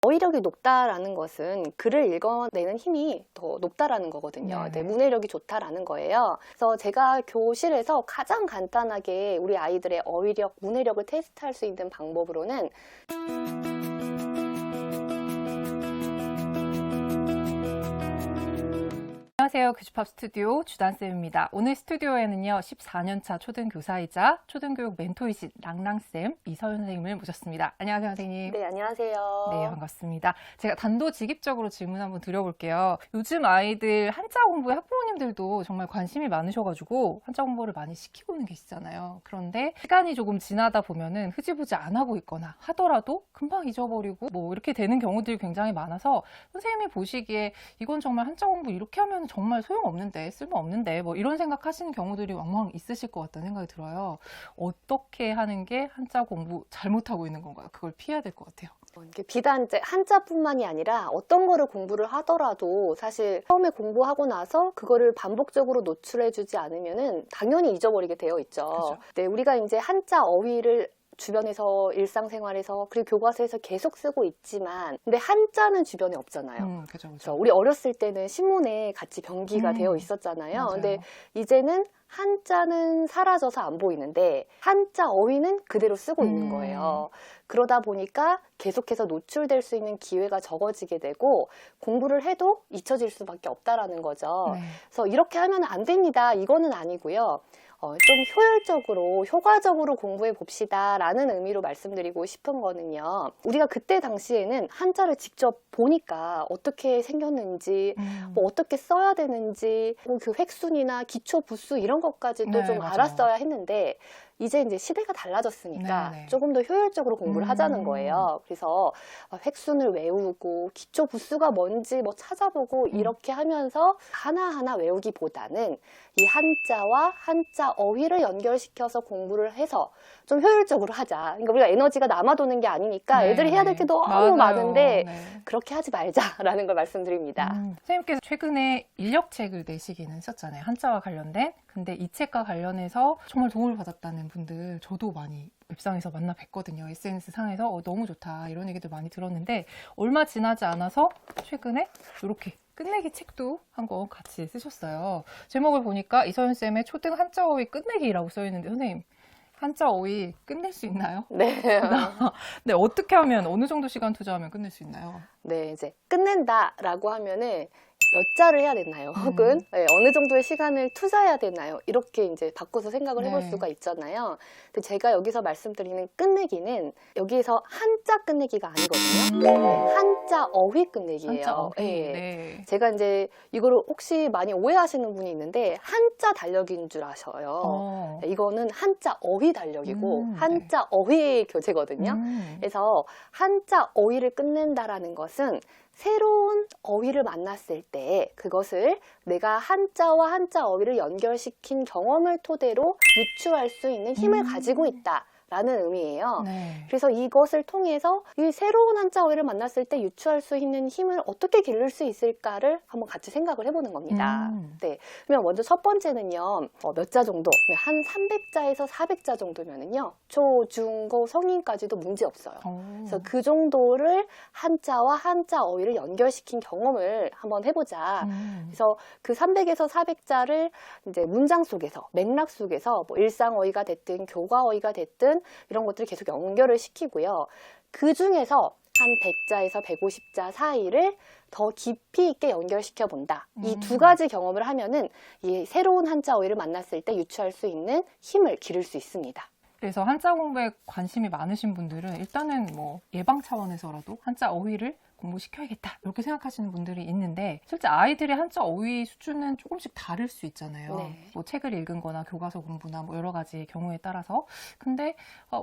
어휘력이 높다라는 것은 글을 읽어내는 힘이 더 높다라는 거거든요. 네, 문해력이 좋다라는 거예요. 그래서 제가 교실에서 가장 간단하게 우리 아이들의 어휘력, 문해력을 테스트할 수 있는 방법으로는 안녕하세요. 교집합 스튜디오 주단쌤입니다. 오늘 스튜디오에는요, 14년차 초등교사이자 초등교육 멘토이신 랑랑쌤 이서윤 선생님을 모셨습니다. 안녕하세요, 선생님. 네, 안녕하세요. 네, 반갑습니다. 제가 단도직입적으로 질문 한번 드려볼게요. 요즘 아이들 한자 공부에 학부모님들도 정말 관심이 많으셔가지고 한자 공부를 많이 시키고는 계시잖아요. 그런데 시간이 조금 지나다 보면은 흐지부지 안 하고 있거나 하더라도 금방 잊어버리고 뭐 이렇게 되는 경우들이 굉장히 많아서 선생님이 보시기에 이건 정말 한자 공부 이렇게 하면 정말 소용없는데, 쓸모없는데 뭐 이런 생각하시는 경우들이 왕왕 있으실 것 같다는 생각이 들어요. 어떻게 하는 게 한자 공부 잘못하고 있는 건가요? 그걸 피해야 될 것 같아요. 이게 비단 이제 한자뿐만이 아니라 어떤 거를 공부를 하더라도 사실 처음에 공부하고 나서 그거를 반복적으로 노출해주지 않으면은 당연히 잊어버리게 되어 있죠. 그죠. 네, 우리가 이제 한자 어휘를 주변에서 일상생활에서 그리고 교과서에서 계속 쓰고 있지만 근데 한자는 주변에 없잖아요. 그죠, 그래서 우리 어렸을 때는 신문에 같이 병기가 되어 있었잖아요. 맞아요. 근데 이제는 한자는 사라져서 안 보이는데 한자 어휘는 그대로 쓰고 있는 거예요. 그러다 보니까 계속해서 노출될 수 있는 기회가 적어지게 되고 공부를 해도 잊혀질 수밖에 없다라는 거죠. 네. 그래서 이렇게 하면 안 됩니다. 이거는 아니고요. 좀 효율적으로, 효과적으로 공부해 봅시다 라는 의미로 말씀드리고 싶은 거는요. 우리가 그때 당시에는 한자를 직접 보니까 어떻게 생겼는지, 뭐 어떻게 써야 되는지, 그 획순이나 기초, 부수 이런 것까지도 네, 좀 맞아요. 알았어야 했는데 이제 시대가 달라졌으니까 네, 네. 조금 더 효율적으로 공부를 하자는 거예요. 그래서 획순을 외우고 기초 부수가 뭔지 뭐 찾아보고 이렇게 하면서 하나하나 외우기보다는 이 한자와 한자 어휘를 연결시켜서 공부를 해서 좀 효율적으로 하자. 그러니까 우리가 에너지가 남아도는 게 아니니까 네, 애들이 해야 될 게 너무 맞아요. 많은데 네. 그렇게 하지 말자라는 걸 말씀드립니다. 선생님께서 최근에 인력책을 내시기는 했었잖아요. 한자와 관련된. 근데 이 책과 관련해서 정말 도움을 받았다는 분들 저도 많이 웹상에서 만나 뵀거든요. SNS 상에서 너무 좋다 이런 얘기도 많이 들었는데 얼마 지나지 않아서 최근에 이렇게 끝내기 책도 한 권 같이 쓰셨어요. 제목을 보니까 이서윤 쌤의 초등 한자 어휘 끝내기라고 써 있는데 선생님 한자 어휘 끝낼 수 있나요? 네. 네, 어떻게 하면 어느 정도 시간 투자하면 끝낼 수 있나요? 네, 이제 끝낸다라고 하면은 몇 자를 해야 되나요? 혹은 어느 정도의 시간을 투자해야 되나요? 이렇게 이제 바꿔서 생각을 해볼 수가 있잖아요. 근데 제가 여기서 말씀드리는 끝내기는 여기에서 한자 끝내기가 아니거든요. 한자 어휘 끝내기예요. 한자 어휘. 네. 네. 제가 이제 이거를 혹시 많이 오해하시는 분이 있는데 한자 달력인 줄 아셔요. 이거는 한자 어휘 달력이고 한자 어휘 교재거든요. 그래서 한자 어휘를 끝낸다라는 것은 새로운 어휘를 만났을 때 그것을 내가 한자와 한자 어휘를 연결시킨 경험을 토대로 유추할 수 있는 힘을 가지고 있다. 라는 의미예요. 네. 그래서 이것을 통해서 이 새로운 한자 어휘를 만났을 때 유추할 수 있는 힘을 어떻게 기를 수 있을까를 한번 같이 생각을 해보는 겁니다. 네. 그러면 먼저 첫 번째는요, 몇 자 정도, 한 300자에서 400자 정도면은요, 초, 중, 고, 성인까지도 문제 없어요. 그래서 그 정도를 한자와 한자 어휘를 연결시킨 경험을 한번 해보자. 그래서 그 300에서 400자를 이제 문장 속에서, 맥락 속에서 뭐 일상 어휘가 됐든 교과 어휘가 됐든 이런 것들을 계속 연결을 시키고요. 그 중에서 한 100자에서 150자 사이를 더 깊이 있게 연결시켜 본다. 이 두 가지 경험을 하면은 이 새로운 한자 어휘를 만났을 때 유추할 수 있는 힘을 기를 수 있습니다. 그래서 한자 공부에 관심이 많으신 분들은 일단은 뭐 예방 차원에서라도 한자 어휘를 공부시켜야겠다 이렇게 생각하시는 분들이 있는데 실제 아이들의 한자 어휘 수준은 조금씩 다를 수 있잖아요. 네. 뭐 책을 읽은 거나 교과서 공부나 뭐 여러 가지 경우에 따라서 근데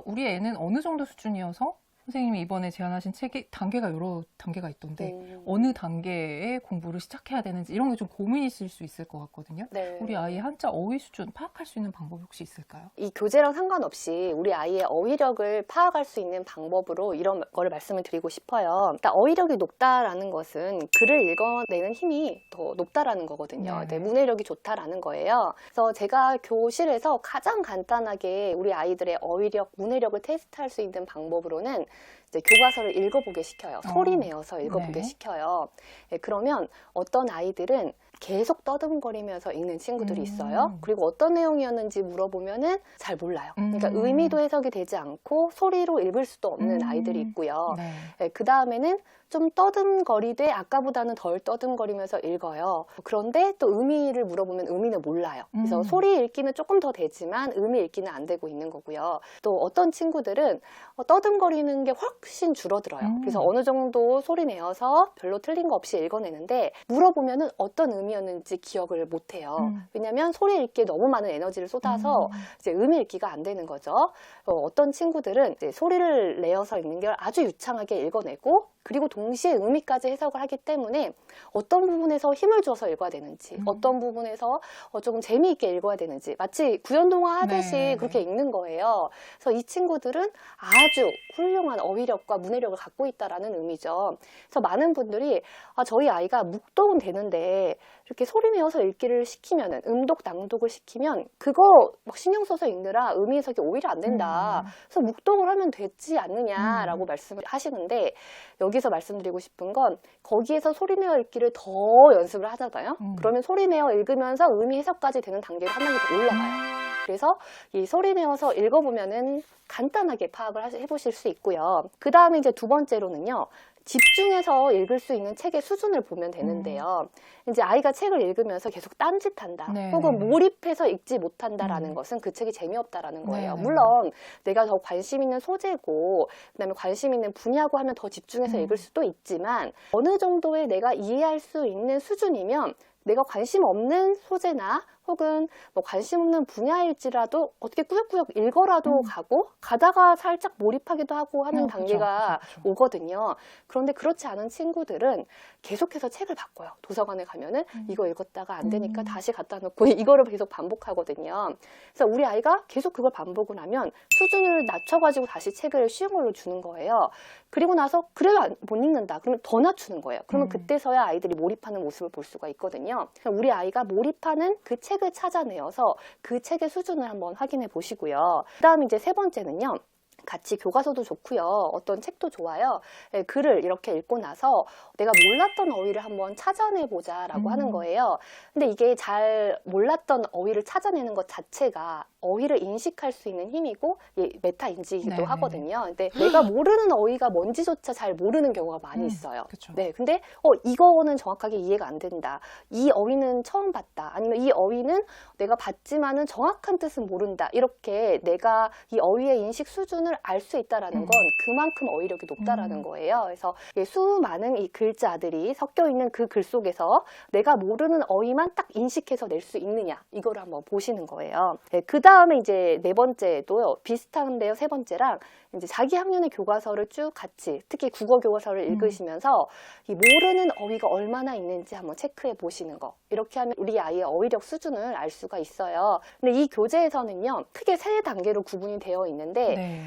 우리 애는 어느 정도 수준이어서 선생님이 이번에 제안하신 책이 단계가 여러 단계가 있던데 어느 단계에 공부를 시작해야 되는지 이런 게 좀 고민이실 수 있을 것 같거든요. 네. 우리 아이의 한자 어휘 수준 파악할 수 있는 방법이 혹시 있을까요? 이 교재랑 상관없이 우리 아이의 어휘력을 파악할 수 있는 방법으로 이런 거를 말씀을 드리고 싶어요. 일단 어휘력이 높다라는 것은 글을 읽어내는 힘이 더 높다라는 거거든요. 네, 문해력이 좋다라는 거예요. 그래서 제가 교실에서 가장 간단하게 우리 아이들의 어휘력, 문해력을 테스트할 수 있는 방법으로는 이제 교과서를 읽어보게 시켜요. 소리 내어서 읽어보게 네. 시켜요. 예, 그러면 어떤 아이들은 계속 떠듬거리면서 읽는 친구들이 있어요. 그리고 어떤 내용이었는지 물어보면은 잘 몰라요. 그러니까 의미도 해석이 되지 않고 소리로 읽을 수도 없는 아이들이 있고요. 네. 예, 그 다음에는 좀 떠듬거리되 아까보다는 덜 떠듬거리면서 읽어요. 그런데 또 의미를 물어보면 의미는 몰라요. 그래서 소리 읽기는 조금 더 되지만 의미 읽기는 안 되고 있는 거고요. 또 어떤 친구들은 떠듬거리는 게 훨씬 줄어들어요. 그래서 어느 정도 소리 내어서 별로 틀린 거 없이 읽어내는데 물어보면은 어떤 의미였는지 기억을 못 해요. 왜냐면 소리 읽기에 너무 많은 에너지를 쏟아서 이제 의미 읽기가 안 되는 거죠. 어떤 친구들은 이제 소리를 내어서 읽는 걸 아주 유창하게 읽어내고 그리고 동시에 의미까지 해석을 하기 때문에 어떤 부분에서 힘을 줘서 읽어야 되는지 어떤 부분에서 조금 재미있게 읽어야 되는지 마치 구연동화 하듯이 네. 그렇게 읽는 거예요. 그래서 이 친구들은 아주 훌륭한 어휘력과 문해력을 갖고 있다라는 의미죠. 그래서 많은 분들이 저희 아이가 묵독은 되는데 이렇게 소리 내어서 읽기를 시키면은 음독, 낭독을 시키면 그거 막 신경 써서 읽느라 의미 해석이 오히려 안 된다. 그래서 묵독을 하면 되지 않느냐라고 말씀을 하시는데 여기서 말씀드리고 싶은 건 거기에서 소리 내어 읽기를 더 연습을 하잖아요. 그러면 소리 내어 읽으면서 의미 해석까지 되는 단계로 한 단계 더 올라가요. 그래서 이 소리 내어서 읽어보면은 간단하게 파악을 해보실 수 있고요. 그 다음에 이제 두 번째로는요. 집중해서 읽을 수 있는 책의 수준을 보면 되는데요. 이제 아이가 책을 읽으면서 계속 딴짓한다. 네. 혹은 몰입해서 읽지 못한다라는 것은 그 책이 재미없다라는 거예요. 네. 물론 내가 더 관심 있는 소재고 그다음에 관심 있는 분야고 하면 더 집중해서 읽을 수도 있지만 어느 정도의 내가 이해할 수 있는 수준이면 내가 관심 없는 소재나 혹은 뭐 관심 없는 분야일지라도 어떻게 꾸역꾸역 읽어라도 가고 가다가 살짝 몰입하기도 하고 하는 단계가 그쵸. 오거든요. 그런데 그렇지 않은 친구들은 계속해서 책을 바꿔요. 도서관에 가면은 이거 읽었다가 안 되니까 다시 갖다 놓고 이거를 계속 반복하거든요. 그래서 우리 아이가 계속 그걸 반복을 하면 수준을 낮춰가지고 다시 책을 쉬운 걸로 주는 거예요. 그리고 나서 그래도 못 읽는다. 그러면 더 낮추는 거예요. 그러면 그때서야 아이들이 몰입하는 모습을 볼 수가 있거든요. 우리 아이가 몰입하는 그 책을 찾아내어서 그 책의 수준을 한번 확인해 보시고요. 그 다음 이제 세 번째는요. 같이 교과서도 좋고요. 어떤 책도 좋아요. 글을 이렇게 읽고 나서 내가 몰랐던 어휘를 한번 찾아내보자 라고 하는 거예요. 근데 이게 잘 몰랐던 어휘를 찾아내는 것 자체가 어휘를 인식할 수 있는 힘이고 메타 인지이기도 네네. 하거든요. 근데 내가 모르는 어휘가 뭔지조차 잘 모르는 경우가 많이 있어요. 그쵸. 네, 근데 이거는 정확하게 이해가 안 된다. 이 어휘는 처음 봤다. 아니면 이 어휘는 내가 봤지만은 정확한 뜻은 모른다. 이렇게 내가 이 어휘의 인식 수준을 알 수 있다라는 건 그만큼 어휘력이 높다라는 거예요. 그래서 수많은 이 글자들이 섞여 있는 그 글 속에서 내가 모르는 어휘만 딱 인식해서 낼 수 있느냐 이거를 한번 보시는 거예요. 네, 그 다음에 이제 네 번째도 비슷한데요. 세 번째랑 이제 자기 학년의 교과서를 쭉 같이 특히 국어 교과서를 읽으시면서 이 모르는 어휘가 얼마나 있는지 한번 체크해 보시는 거. 이렇게 하면 우리 아이의 어휘력 수준을 알 수가 있어요. 근데 이 교재에서는요. 크게 세 단계로 구분이 되어 있는데 네.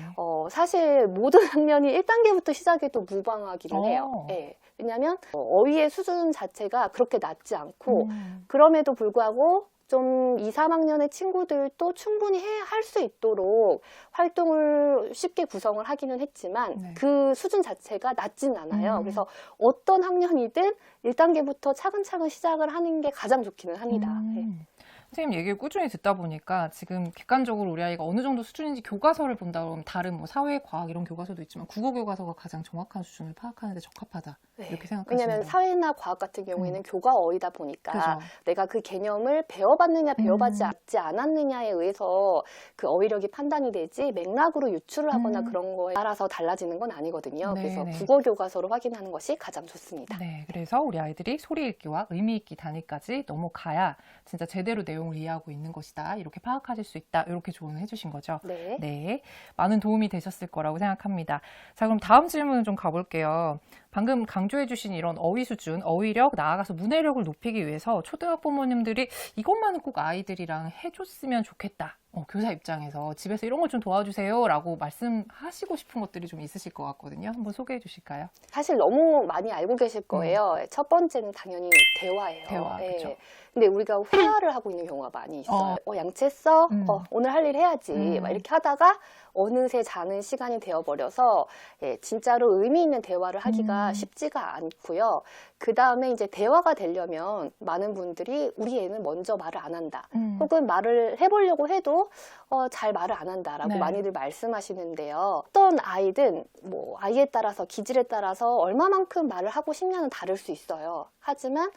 사실 모든 학년이 1단계부터 시작해도 무방하기는 해요. 네. 왜냐하면 어휘의 수준 자체가 그렇게 낮지 않고 그럼에도 불구하고 좀 2, 3학년의 친구들도 충분히 할 수 있도록 활동을 쉽게 구성을 하기는 했지만 네. 그 수준 자체가 낮진 않아요. 그래서 어떤 학년이든 1단계부터 차근차근 시작을 하는 게 가장 좋기는 합니다. 네. 선생님 얘기를 꾸준히 듣다 보니까 지금 객관적으로 우리 아이가 어느 정도 수준인지 교과서를 본다 그러면 다른 뭐 사회, 과학 이런 교과서도 있지만 국어 교과서가 가장 정확한 수준을 파악하는 데 적합하다. 네. 이렇게 생각하시나요? 왜냐하면 사회나 과학 같은 경우에는 교과 어휘다 보니까 그죠. 내가 그 개념을 배워봤느냐 배워봤지 않았느냐에 의해서 그 어휘력이 판단이 되지 맥락으로 유출을 하거나 그런 거에 따라서 달라지는 건 아니거든요. 그래서 네네. 국어 교과서로 확인하는 것이 가장 좋습니다. 네, 그래서 우리 아이들이 소리 읽기와 의미 읽기 단위까지 넘어가야 진짜 제대로 내용을 이해하고 있는 것이다. 이렇게 파악하실 수 있다. 이렇게 조언을 해주신 거죠. 네. 네, 많은 도움이 되셨을 거라고 생각합니다. 자, 그럼 다음 질문 좀 가볼게요. 방금 강조해주신 이런 어휘 수준, 어휘력, 나아가서 문해력을 높이기 위해서 초등학부모님들이 이것만은 꼭 아이들이랑 해줬으면 좋겠다. 교사 입장에서 집에서 이런 걸 좀 도와주세요 라고 말씀하시고 싶은 것들이 좀 있으실 것 같거든요. 한번 소개해 주실까요? 사실 너무 많이 알고 계실 거예요. 첫 번째는 당연히 대화예요. 대화, 네. 그쵸. 근데 우리가 회화를 하고 있는 경우가 많이 있어요. 양치했어? 오늘 할 일 해야지. 막 이렇게 하다가 어느새 자는 시간이 되어버려서 진짜로 의미 있는 대화를 하기가 쉽지가 않고요. 그 다음에 이제 대화가 되려면 많은 분들이 우리 애는 먼저 말을 안 한다. 혹은 말을 해보려고 해도 잘 말을 안 한다라고 네. 많이들 말씀하시는데요. 어떤 아이든 뭐 아이에 따라서 기질에 따라서 얼마만큼 말을 하고 싶냐는 다를 수 있어요. 하지만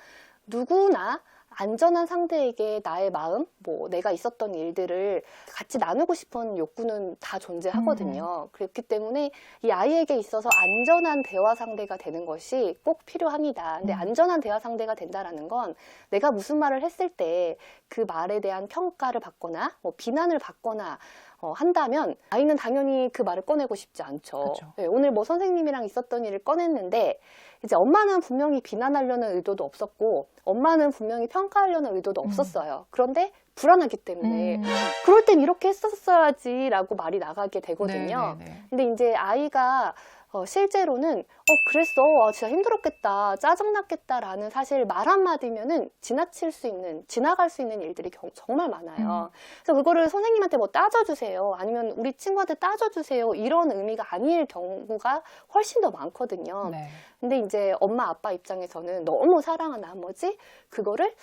누구나 안전한 상대에게 나의 마음, 뭐 내가 있었던 일들을 같이 나누고 싶은 욕구는 다 존재하거든요. 그렇기 때문에 이 아이에게 있어서 안전한 대화 상대가 되는 것이 꼭 필요합니다. 근데 안전한 대화 상대가 된다라는 건 내가 무슨 말을 했을 때 그 말에 대한 평가를 받거나 뭐 비난을 받거나 한다면 아이는 당연히 그 말을 꺼내고 싶지 않죠. 그렇죠. 네, 오늘 뭐 선생님이랑 있었던 일을 꺼냈는데 이제 엄마는 분명히 비난하려는 의도도 없었고 엄마는 분명히 평가하려는 의도도 없었어요. 그런데 불안하기 때문에 그럴 땐 이렇게 했었어야지 라고 말이 나가게 되거든요. 네네네. 근데 이제 아이가 실제로는 그랬어, 진짜 힘들었겠다, 짜증났겠다 라는 사실 말 한마디면은 지나갈 수 있는 일들이 정말 많아요. 그래서 그거를 선생님한테 뭐 따져주세요, 아니면 우리 친구한테 따져주세요, 이런 의미가 아닐 경우가 훨씬 더 많거든요. 네. 근데 이제 엄마 아빠 입장에서는 너무 사랑한 나머지 그거를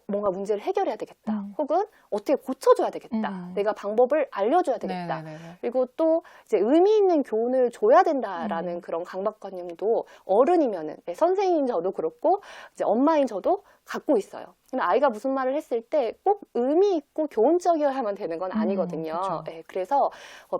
뭔가 문제를 해결해야 되겠다, 혹은 어떻게 고쳐줘야 되겠다, 내가 방법을 알려줘야 되겠다, 네네네. 그리고 또 이제 의미 있는 교훈을 줘야 된다라는 그런 강박관념도 어른이면은 선생님인 저도 그렇고 이제 엄마인 저도 갖고 있어요. 근데 아이가 무슨 말을 했을 때 꼭 의미 있고 교훈적이어야만 되는 건 아니거든요. 그렇죠. 네, 그래서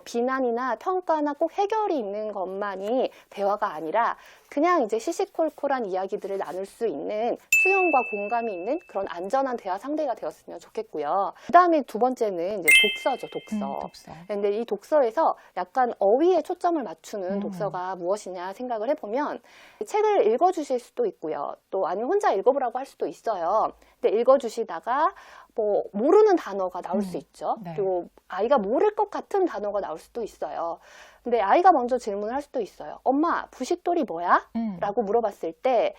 비난이나 평가나 꼭 해결이 있는 것만이 대화가 아니라 그냥 이제 시시콜콜한 이야기들을 나눌 수 있는 수용과 공감이 있는 그런 안전한 대화 상대가 되었으면 좋겠고요. 그 다음에 두 번째는 이제 독서죠, 독서. 독서. 근데 이 독서에서 약간 어휘에 초점을 맞추는 독서가 무엇이냐 생각을 해보면 책을 읽어주실 수도 있고요. 또 아니면 혼자 읽어보라고 할 수도 있어요. 근데 읽어주시다가 뭐 모르는 단어가 나올 수 있죠. 네. 그리고 아이가 모를 것 같은 단어가 나올 수도 있어요. 근데 아이가 먼저 질문을 할 수도 있어요. 엄마, 부싯돌이 뭐야? 라고 물어봤을 때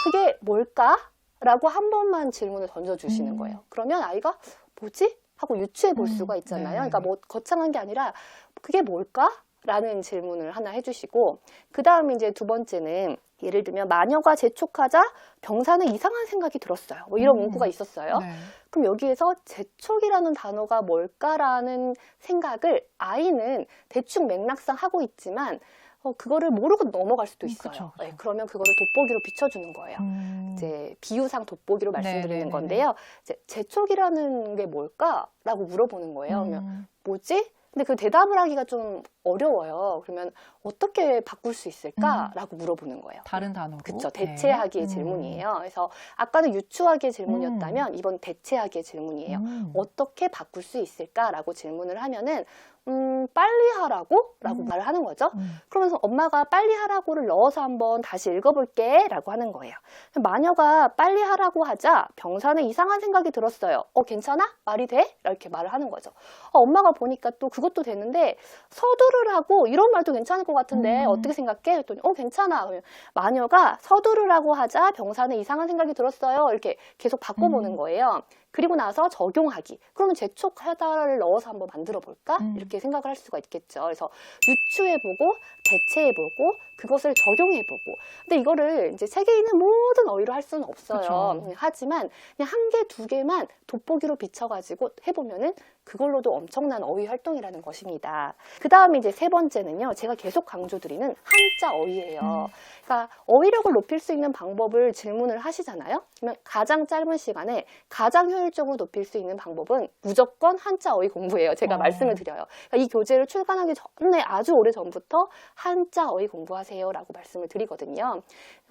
그게 뭘까? 라고 한 번만 질문을 던져주시는 거예요. 그러면 아이가 뭐지? 하고 유추해 볼 수가 있잖아요. 네. 그러니까 뭐 거창한 게 아니라 그게 뭘까? 라는 질문을 하나 해주시고, 그 다음에 이제 두 번째는 예를 들면 마녀가 재촉하자 병사는 이상한 생각이 들었어요, 뭐 이런 문구가 있었어요. 네. 그럼 여기에서 재촉이라는 단어가 뭘까라는 생각을 아이는 대충 맥락상 하고 있지만 그거를 모르고 넘어갈 수도 있어요. 그쵸. 네, 그러면 그거를 돋보기로 비춰주는 거예요. 이제 비유상 돋보기로 말씀드리는 네네네네. 건데요. 이제 재촉이라는 게 뭘까라고 물어보는 거예요. 그러면 뭐지? 근데 그 대답을 하기가 좀 어려워요. 그러면 어떻게 바꿀 수 있을까라고 물어보는 거예요. 다른 단어로. 그렇죠. 네. 대체하기의 질문이에요. 그래서 아까는 유추하기의 질문이었다면 이번 대체하기의 질문이에요. 어떻게 바꿀 수 있을까라고 질문을 하면은 빨리 하라고? 라고 말을 하는 거죠. 그러면서 엄마가 빨리 하라고를 넣어서 한번 다시 읽어볼게 라고 하는 거예요. 마녀가 빨리 하라고 하자 병사는 이상한 생각이 들었어요. 괜찮아? 말이 돼? 이렇게 말을 하는 거죠. 엄마가 보니까 또 그것도 되는데 서두르라고 이런 말도 괜찮을 것 같은데 어떻게 생각해? 그랬더니 괜찮아. 그러면 마녀가 서두르라고 하자 병사는 이상한 생각이 들었어요. 이렇게 계속 바꿔보는 거예요. 그리고 나서 적용하기. 그러면 재촉하다를 넣어서 한번 만들어 볼까? 이렇게 생각을 할 수가 있겠죠. 그래서 유추해보고 대체해보고 그것을 적용해보고. 근데 이거를 이제 책에 있는 모든 어휘로 할 수는 없어요. 그쵸. 하지만 그냥 한 개, 두 개만 돋보기로 비춰가지고 해보면은 그걸로도 엄청난 어휘 활동이라는 것입니다. 그 다음에 이제 세 번째는요, 제가 계속 강조드리는 한자 어휘예요. 그러니까 어휘력을 높일 수 있는 방법을 질문을 하시잖아요. 그러면 가장 짧은 시간에 가장 효율적으로 높일 수 있는 방법은 무조건 한자 어휘 공부예요. 제가 말씀을 드려요. 그러니까 이 교재를 출간하기 전에 아주 오래 전부터 한자 어휘 공부하세요 라고 말씀을 드리거든요.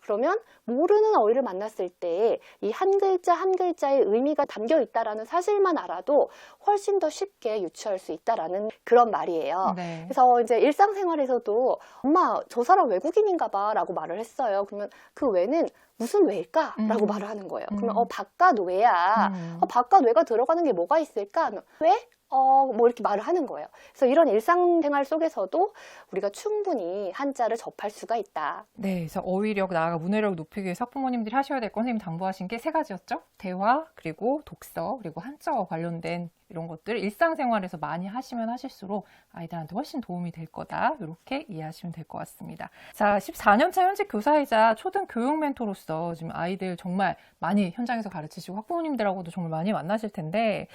그러면 모르는 어휘를 만났을 때 이 한 글자 한 글자의 의미가 담겨 있다라는 사실만 알아도 훨씬 더 쉽게 유추할 수 있다라는 그런 말이에요. 네. 그래서 이제 일상생활에서도 엄마 저 사람 외국인인가 봐 라고 말을 했어요. 그러면 그 외는 무슨 외일까? 라고 말을 하는 거예요. 그러면 바깥 외야. 바깥 외가 들어가는 게 뭐가 있을까? 하면 왜? 뭐 이렇게 말을 하는 거예요. 그래서 이런 일상생활 속에서도 우리가 충분히 한자를 접할 수가 있다. 네, 그래서 어휘력, 나아가 문해력 높이기 위해서 학부모님들이 하셔야 될 건 선생님 당부하신 게 3가지였죠? 대화, 그리고 독서, 그리고 한자와 관련된 이런 것들 일상생활에서 많이 하시면 하실수록 아이들한테 훨씬 도움이 될 거다. 이렇게 이해하시면 될 것 같습니다. 자, 14년차 현직 교사이자 초등 교육 멘토로서 지금 아이들 정말 많이 현장에서 가르치시고 학부모님들하고도 정말 많이 만나실 텐데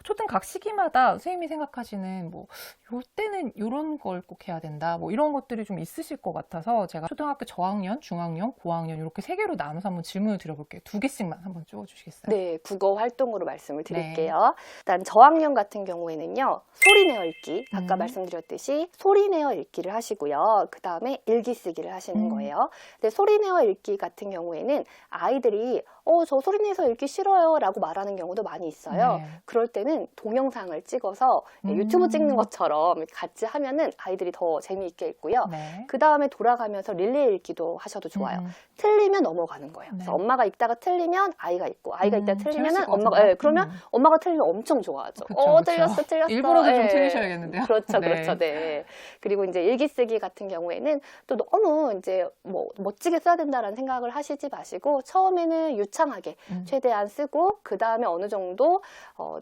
초등 각 시기마다 선생님이 생각하시는 뭐 요때는 이런 걸 꼭 해야 된다 뭐 이런 것들이 좀 있으실 것 같아서 제가 초등학교 저학년, 중학년, 고학년 이렇게 3개로 나눠서 한번 질문을 드려볼게요. 2개씩만 한번 찍어주시겠어요? 네, 국어 활동으로 말씀을 드릴게요. 일단 저학년 같은 경우에는요, 소리내어 읽기, 아까 말씀드렸듯이 소리내어 읽기를 하시고요. 그 다음에 일기 쓰기를 하시는 거예요. 근데 소리내어 읽기 같은 경우에는 아이들이 저 소리내서 읽기 싫어요 라고 말하는 경우도 많이 있어요. 네. 그럴 때는 동영상을 찍어서 유튜브 찍는 것처럼 같이 하면은 아이들이 더 재미있게 읽고요. 네. 그 다음에 돌아가면서 릴레이 읽기도 하셔도 좋아요. 틀리면 넘어가는 거예요. 네. 그래서 엄마가 읽다가 틀리면 아이가 읽고, 아이가 읽다가 틀리면은 재밌을 것 엄마가, 같은데? 그러면 엄마가 틀리면 엄청 좋아하죠. 그쵸, 그쵸. 틀렸어. 일부러도 좀 예. 틀리셔야겠는데요. 그렇죠, 네. 그렇죠, 네. 그리고 이제 일기 쓰기 같은 경우에는 또 너무 이제 뭐 멋지게 써야 된다라는 생각을 하시지 마시고 처음에는 유창하게 최대한 쓰고 그 다음에 어느 정도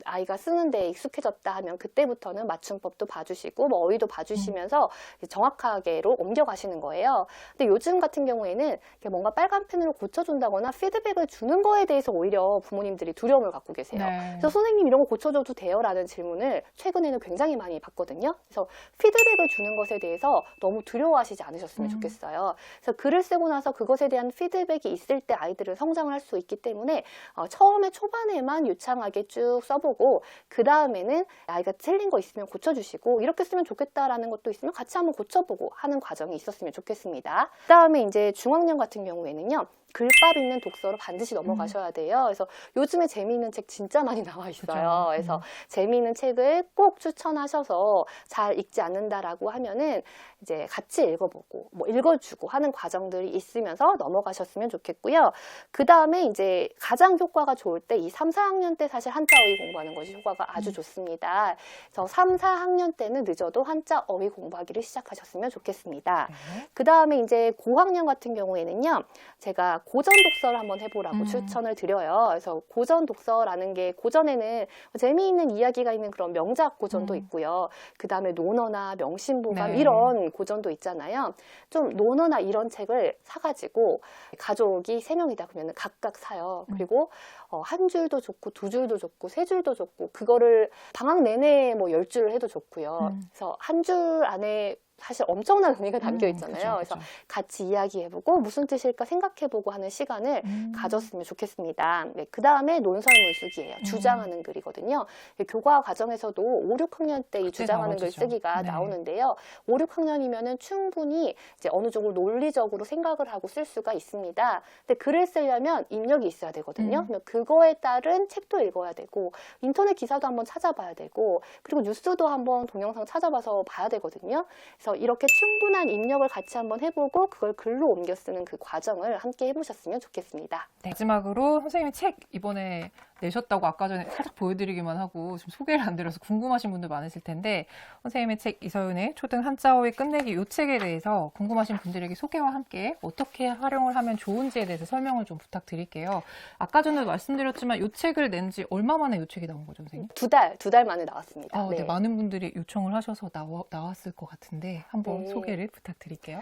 아이가 쓰는데 익숙해졌다 하면 그때부터는 맞춤법도 봐주시고 뭐 어휘도 봐주시면서 정확하게로 옮겨가시는 거예요. 근데 요즘 같은 경우에는 뭔가 빨간 펜으로 고쳐준다거나 피드백을 주는 거에 대해서 오히려 부모님들이 두려움을 갖고 계세요. 네. 그래서 선생님 이런 거 고쳐줘도 돼요? 라는 질문을 최근에는 굉장히 많이 받거든요. 그래서 피드백을 주는 것에 대해서 너무 두려워하시지 않으셨으면 좋겠어요. 그래서 글을 쓰고 나서 그것에 대한 피드백이 있을 때 아이들은 성장을 할 수 있기 때문에 처음에 초반에만 유창하게 쭉 써보고 그 다음에는 아이가 틀린 거 있으면 고쳐주시고 이렇게 쓰면 좋겠다라는 것도 있으면 같이 한번 고쳐보고 하는 과정이 있었으면 좋겠습니다. 그 다음에 이제 중학년 같은 경우에는요. 글밥 있는 독서로 반드시 넘어가셔야 돼요. 그래서 요즘에 재미있는 책 진짜 많이 나와 있어요. 그쵸. 그래서 재미있는 책을 꼭 추천하셔서 잘 읽지 않는다라고 하면은 이제 같이 읽어보고 뭐 읽어주고 하는 과정들이 있으면서 넘어가셨으면 좋겠고요. 그 다음에 이제 가장 효과가 좋을 때 이 3, 4학년 때 사실 한자 어휘 공부하는 것이 효과가 아주 좋습니다. 그래서 3, 4학년 때는 늦어도 한자 어휘 공부하기를 시작하셨으면 좋겠습니다. 네. 그 다음에 이제 고학년 같은 경우에는요. 제가 고전 독서를 한번 해보라고 추천을 드려요. 그래서 고전 독서라는 게 고전에는 재미있는 이야기가 있는 그런 명작 고전도 있고요. 그 다음에 논어나 명심보감 네. 이런 고전도 있잖아요. 좀 논어나 이런 책을 사가지고 가족이 3명이다 그러면 각각 사요. 그리고 한 줄도 좋고 2줄도 좋고 3줄도 좋고 그거를 방학 내내 뭐 10줄을 해도 좋고요. 그래서 한 줄 안에 사실 엄청난 의미가 담겨 있잖아요. 그쵸, 그래서 그쵸. 같이 이야기해보고 무슨 뜻일까 생각해보고 하는 시간을 가졌으면 좋겠습니다. 네, 그 다음에 논설문수기예요. 주장하는 글이거든요. 교과 과정에서도 5, 6학년 때 이 주장하는 글 나오죠. 쓰기가 네. 나오는데요. 5, 6학년이면은 충분히 이제 어느 정도 논리적으로 생각을 하고 쓸 수가 있습니다. 근데 글을 쓰려면 입력이 있어야 되거든요. 그러면 그거에 따른 책도 읽어야 되고 인터넷 기사도 한번 찾아봐야 되고 그리고 뉴스도 한번 동영상 찾아봐서 봐야 되거든요. 그래서 이렇게 충분한 입력을 같이 한번 해보고 그걸 글로 옮겨 쓰는 그 과정을 함께 해보셨으면 좋겠습니다. 네. 마지막으로 선생님이 책 이번에 내셨다고 아까 전에 살짝 보여드리기만 하고 좀 소개를 안 드려서 궁금하신 분들 많으실 텐데 선생님의 책 이서윤의 초등 한자어휘 끝내기 이 책에 대해서 궁금하신 분들에게 소개와 함께 어떻게 활용을 하면 좋은지에 대해서 설명을 좀 부탁드릴게요. 아까 전에 말씀드렸지만 이 책을 낸 지 얼마 만에 이 책이 나온 거죠, 선생님? 두 달 만에 나왔습니다. 네, 많은 분들이 요청을 하셔서 나왔을 것 같은데 한번 네. 소개를 부탁드릴게요.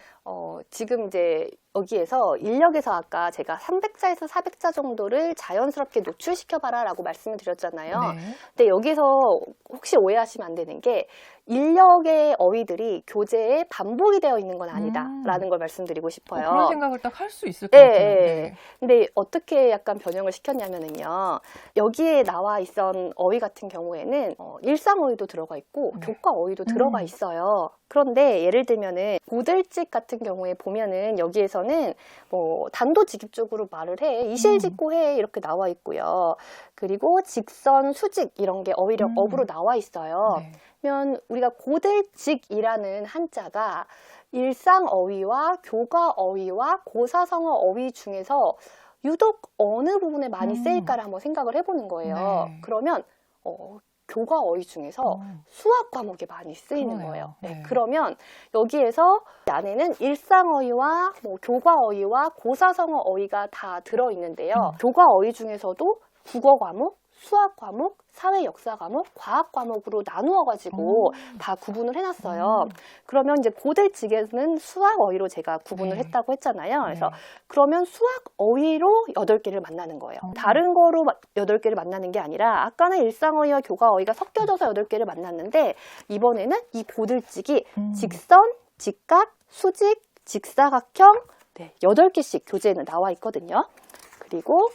지금 이제 여기에서 인력에서 아까 제가 300자에서 400자 정도를 자연스럽게 노출시켜봐라 라고 말씀을 드렸잖아요. 네. 근데 여기서 혹시 오해하시면 안 되는 게 인력의 어휘들이 교재에 반복이 되어 있는 건 아니다 라는 걸 말씀드리고 싶어요. 그런 생각을 딱 할 수 있을 것 같아요. 네. 근데 어떻게 약간 변형을 시켰냐면은요. 여기에 나와 있던 어휘 같은 경우에는 일상 어휘도 들어가 있고 교과 어휘도 들어가 있어요. 그런데 예를 들면은 고들집 같은 경우에 보면은 여기에서는 뭐 단도직입적으로 말을 해. 이실직고해 이렇게 나와 있고요. 그리고 직선, 수직 이런 게 어휘력 어부로 나와 있어요. 네. 그러면 우리가 고들직이라는 한자가 일상 어휘와 교과 어휘와 고사성어 어휘 중에서 유독 어느 부분에 많이 쓰일까를 한번 생각을 해보는 거예요. 네. 그러면 교과 어휘 중에서 수학 과목에 많이 쓰이는 그러네요. 거예요. 네, 네. 그러면 여기에서 안에는 일상어휘와 뭐 교과 어휘와 고사성어 어휘가 다 들어있는데요. 교과 어휘 중에서도 국어 과목, 수학 과목, 사회 역사 과목, 과학 과목으로 나누어가지고 다 구분을 해놨어요. 그러면 이제 고들직에는 수학 어휘로 제가 구분을 네. 했다고 했잖아요. 그래서 네. 그러면 수학 어휘로 8개를 만나는 거예요. 다른 거로 8개를 만나는 게 아니라 아까는 일상어휘와 교과 어휘가 섞여져서 8개를 만났는데 이번에는 이 고들직이 직선, 직각, 수직, 직사각형 8개씩 교재에는 나와 있거든요. 그리고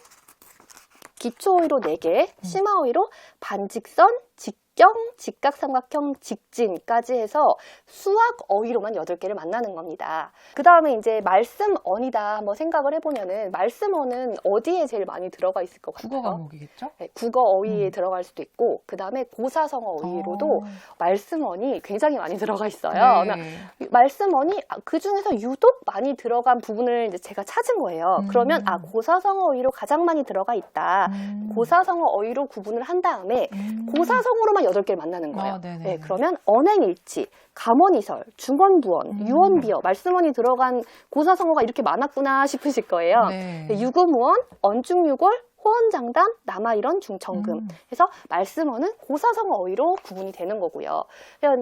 기초어휘로 4개, 심화어휘로 반직선, 직경, 직각삼각형, 직진까지 해서 수학 어휘로만 8개를 만나는 겁니다. 그 다음에 이제 말씀언이다 한번 생각을 해보면은 말씀언은 어디에 제일 많이 들어가 있을 것 같아요? 국어 과목이겠죠? 네, 국어 어휘에 들어갈 수도 있고 그 다음에 고사성어 어휘로도 말씀언이 굉장히 많이 들어가 있어요. 네. 말씀언이 그 중에서 유독 많이 들어간 부분을 이제 제가 찾은 거예요. 그러면 고사성어 어휘로 가장 많이 들어가 있다. 고사성어 어휘로 구분을 한 다음에 고사성어로만 8개를 만나는 거예요. 네, 그러면 언행일치, 감언이설, 중언부언, 유언비어, 말씀언이 들어간 고사성어가 이렇게 많았구나 싶으실 거예요. 네. 유금우언, 언중유골, 호언장담, 남아일언, 중청금. 그래서 말씀어는 고사성어 어휘로 구분이 되는 거고요.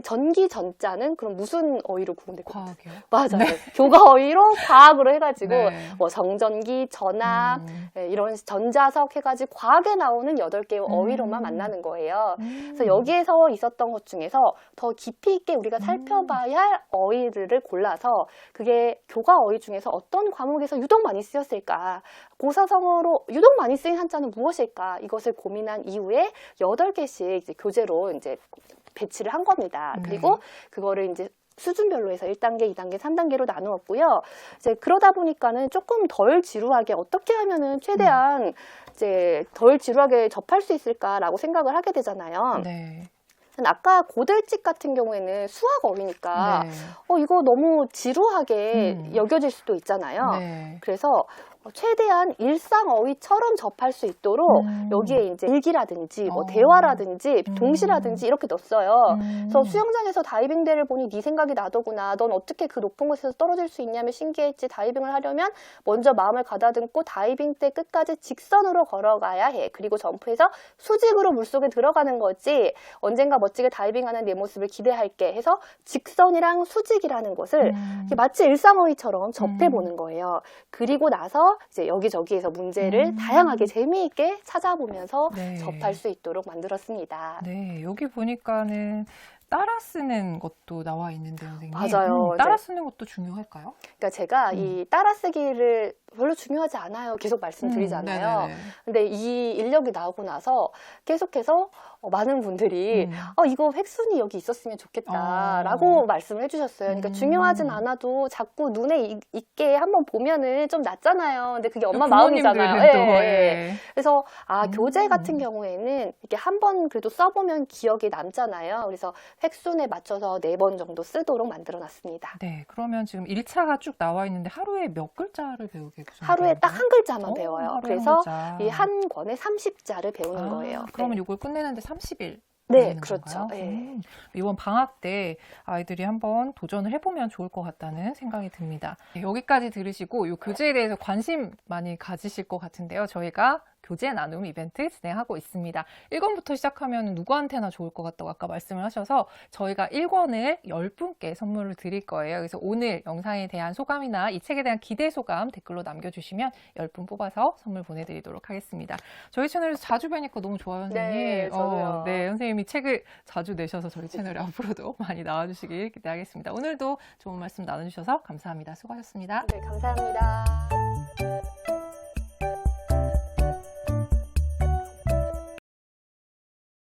전기, 전자는 그럼 무슨 어휘로 구분될 것 같아요? 과학이요? 맞아요. 교과 어휘로 과학으로 해가지고 네. 뭐 정전기, 전압 이런 전자석 해가지고 과학에 나오는 8개의 어휘로만 만나는 거예요. 그래서 여기에서 있었던 것 중에서 더 깊이 있게 우리가 살펴봐야 할 어휘들을 골라서 그게 교과 어휘 중에서 어떤 과목에서 유독 많이 쓰였을까? 고사성어로 유독 많이 쓰인 한자는 무엇일까? 이것을 고민한 이후에 8개씩 이제 교재로 이제 배치를 한 겁니다. 그리고 그거를 이제 수준별로 해서 1단계, 2단계, 3단계로 나누었고요. 이제 그러다 보니까는 조금 덜 지루하게 어떻게 하면은 최대한 이제 덜 지루하게 접할 수 있을까라고 생각을 하게 되잖아요. 네. 아까 고들직 같은 경우에는 수학 어휘니까 네. 이거 너무 지루하게 여겨질 수도 있잖아요. 네. 그래서 최대한 일상 어휘처럼 접할 수 있도록 여기에 이제 일기라든지 뭐 대화라든지 동시라든지 이렇게 넣었어요. 그래서 수영장에서 다이빙대를 보니 네 생각이 나더구나. 넌 어떻게 그 높은 곳에서 떨어질 수 있냐며 신기했지. 다이빙을 하려면 먼저 마음을 가다듬고 다이빙대 끝까지 직선으로 걸어가야 해. 그리고 점프해서 수직으로 물속에 들어가는 거지. 언젠가 멋지게 다이빙하는 내 모습을 기대할게 해서 직선이랑 수직이라는 것을 마치 일상어휘처럼 접해보는 거예요. 그리고 나서 이제 여기저기에서 문제를 다양하게 재미있게 찾아보면서 네. 접할 수 있도록 만들었습니다. 네, 여기 보니까는 따라 쓰는 것도 나와 있는데요, 선생님. 맞아요. 따라 이제 쓰는 것도 중요할까요? 그러니까 제가 이 따라쓰기를 별로 중요하지 않아요. 계속 말씀드리잖아요. 네네네. 근데 이 인력이 나오고 나서 계속해서 많은 분들이 이거 획순이 여기 있었으면 좋겠다라고 말씀을 해주셨어요. 그러니까 중요하진 않아도 자꾸 눈에 익게 한번 보면은 좀 낫잖아요. 근데 그게 엄마 마음이잖아요. 부모님들은 또, 예, 예. 예. 그래서 교재 같은 경우에는 이렇게 한번 그래도 써보면 기억이 남잖아요. 그래서 획순에 맞춰서 4번 정도 쓰도록 만들어놨습니다. 네, 그러면 지금 1차가 쭉 나와 있는데 하루에 몇 글자를 배우게 구성되나요? 하루에 딱 한 글자만 배워요. 하루에 그래서 한 글자. 이 한 권에 30자를 배우는 거예요. 그러면 네. 이걸 끝내는데 30일 네, 걸리는 그렇죠. 건가요? 네. 이번 방학 때 아이들이 한번 도전을 해보면 좋을 것 같다는 생각이 듭니다. 네, 여기까지 들으시고 이 교재에 대해서 관심 많이 가지실 것 같은데요. 저희가 교재 나눔 이벤트 진행하고 있습니다. 1권부터 시작하면 누구한테나 좋을 것 같다고 아까 말씀을 하셔서 저희가 1권을 10분께 선물을 드릴 거예요. 그래서 오늘 영상에 대한 소감이나 이 책에 대한 기대 소감 댓글로 남겨주시면 10분 뽑아서 선물 보내드리도록 하겠습니다. 저희 채널에서 자주 뵈니까 너무 좋아요, 선생님. 네, 저도요. 네, 선생님이 책을 자주 내셔서 저희 채널에 앞으로도 많이 나와주시길 기대하겠습니다. 오늘도 좋은 말씀 나눠주셔서 감사합니다. 수고하셨습니다. 네, 감사합니다.